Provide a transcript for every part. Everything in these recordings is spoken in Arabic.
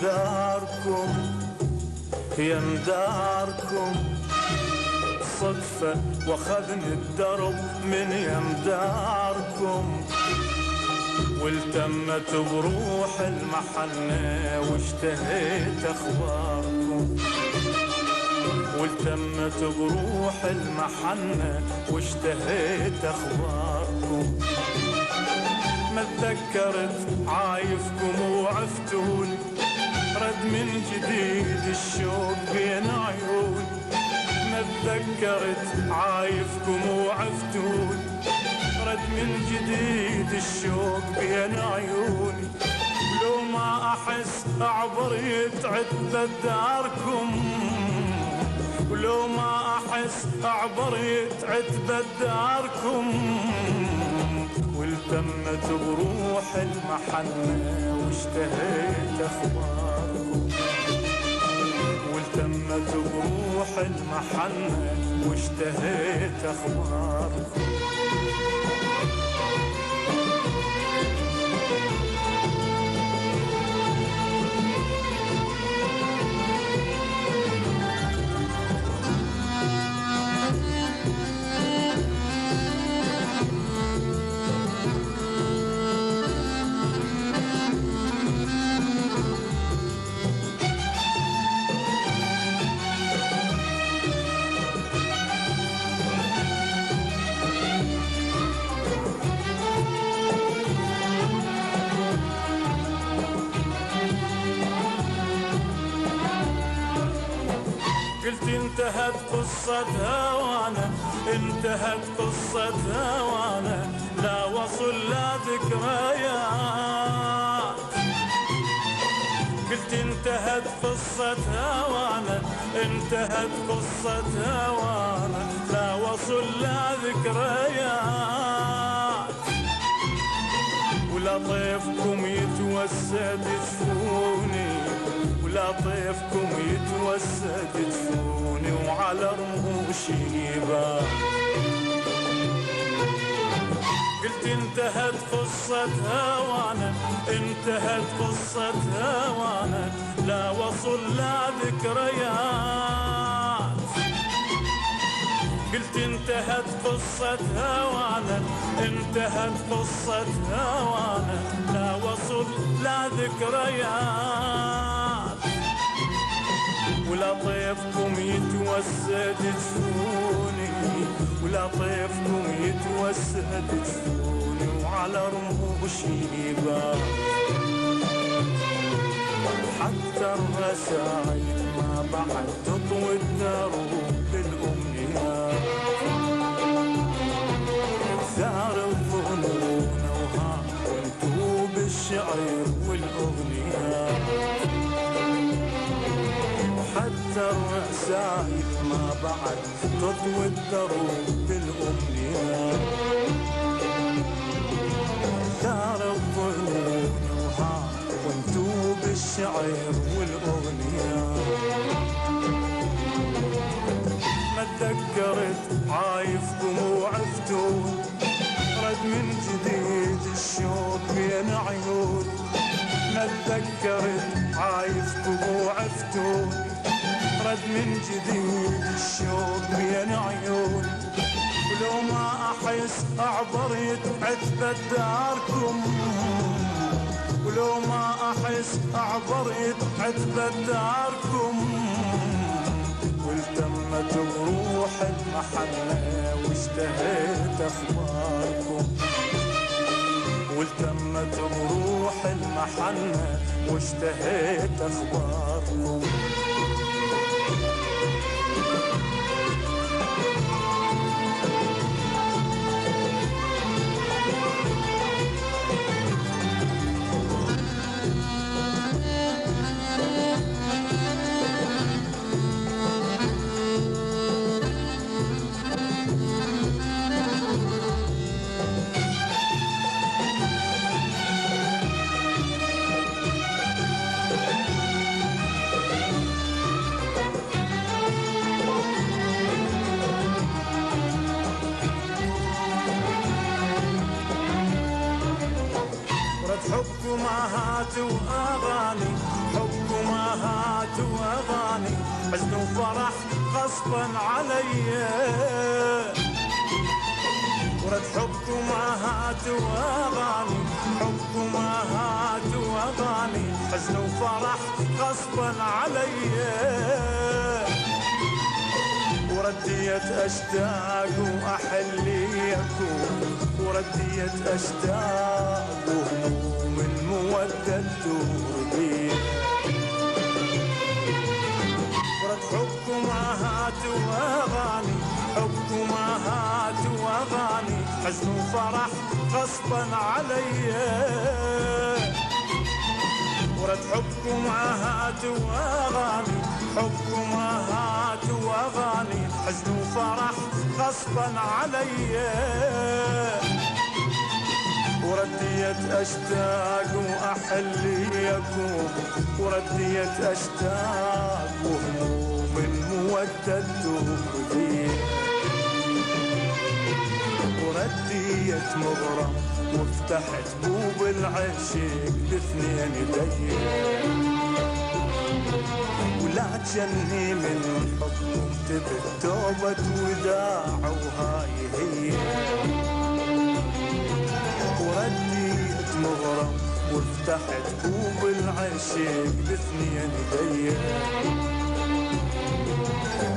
مداركم يا مداركم، صدفة واخذني الدرب من يمداركم، والتمت بروح المحنة واشتهيت اخباركم، والتمت بروح المحنة واشتهيت اخباركم، ما تذكرت عايفكم وعفتوني، رد من جديد الشوق بين عيوني، ما تذكرت عايفكم وعفتوني، رد من جديد الشوق بين عيوني، ولو ما احس اعبر يتعد داركم، ولو ما احس اعبر يتعد داركم، والتمت بروح المحنة واشتهيت اخباركم، والتمت بروح المحنة واشتهيت اخباركم. قلت انتهت قصة هوانا، انتهت قصة هوانا، لا وصل لا ذكريات، قلت انتهت قصة هوانا، انتهت قصة هوانا، لا وصل لا ذكريات، ولا طيفكم يتوسد جفوني، ولا طيفكم يتوسد جفوني، وعلى رموشي يبان، قلت انتهت قصة هوانا، انتهت قصة هوانا، لا وصل لا ذكريات، قلت انتهت قصة هوانا، انتهت قصة هوانا، لا وصل لا ذكريات، ولا طيفكم يتوسد جفوني، ولا طيفكم يتوسد جفوني، وعلى رموشي يبان، حتى الرسايل ما بعد تطوي الدروب بالأمنيات، ثار الظنون وها وانتو بالشعر والأغنيات، حتى الرسايل ما بعد تطوي الدروب بالأمنيات، ثار الظنون وها وانتو بالشعر والأغنيات، ما تذكرت عايفكم وعفتون، رد من جديد الشوق بين عيون، ما تذكرت عايفكم وعفتون، رد من جديد الشوق بين عيون، ولو ما احس اعبر يتعتبى داركم، ولو ما احس اعبر يتعتبى داركم، والتمت بروح المحنة واشتهيت اخباركم، والتمت بروح المحنة واشتهيت اخباركم. حبكم عهات وأغاني، حبكم أمهات وأغاني حزن وفرح غصبا عليا، ورد حب أمهات وأغاني، حب أمهات وأغاني حزن وفرح غصبا عليا، ورديت أشتاق وأحليكم، ورديت أشتاق وهموم المودة تدور بي، ورد حب أمهات وأغاني، حب أمهات وأغاني حزن وفرح غصبا عليا، ورد حب أمهات وأغاني، حب أمهات وأغاني حزن وفرح غصبا عليا، ورديت أشتاق وأحليكم، ورديت أشتاق وهموم المودة تدور بي، ورديت مغرم وفتحت بوب العشق باثنين ايدي، ولا تجني من حبكم تبت توبة وداع وهاي هي، ورديت مغرم وفتحت بوب العشق باثنين ايدي،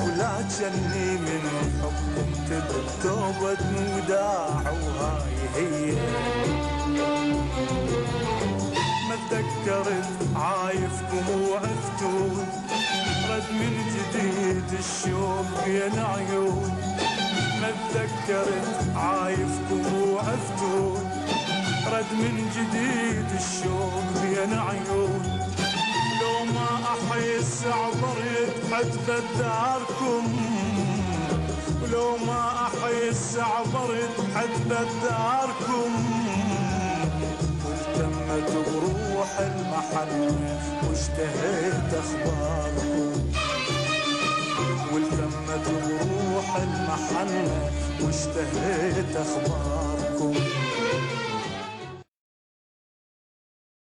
ولا تجني من حبكم تبت توبة وداع وهاي هي، ما تذكرت عايفكم وعفتون، رد من جديد الشوق بين عيون، ما تذكرت عايفكم وعفتون، رد من جديد الشوق بين عيون، لو ما أحس عبرت حتى داركم، ولو ما أحس عبرت حتى داركم، والتمت بروح المحنة واشتهيت أخباركم، والتمت بروح المحنة واشتهيت أخباركم.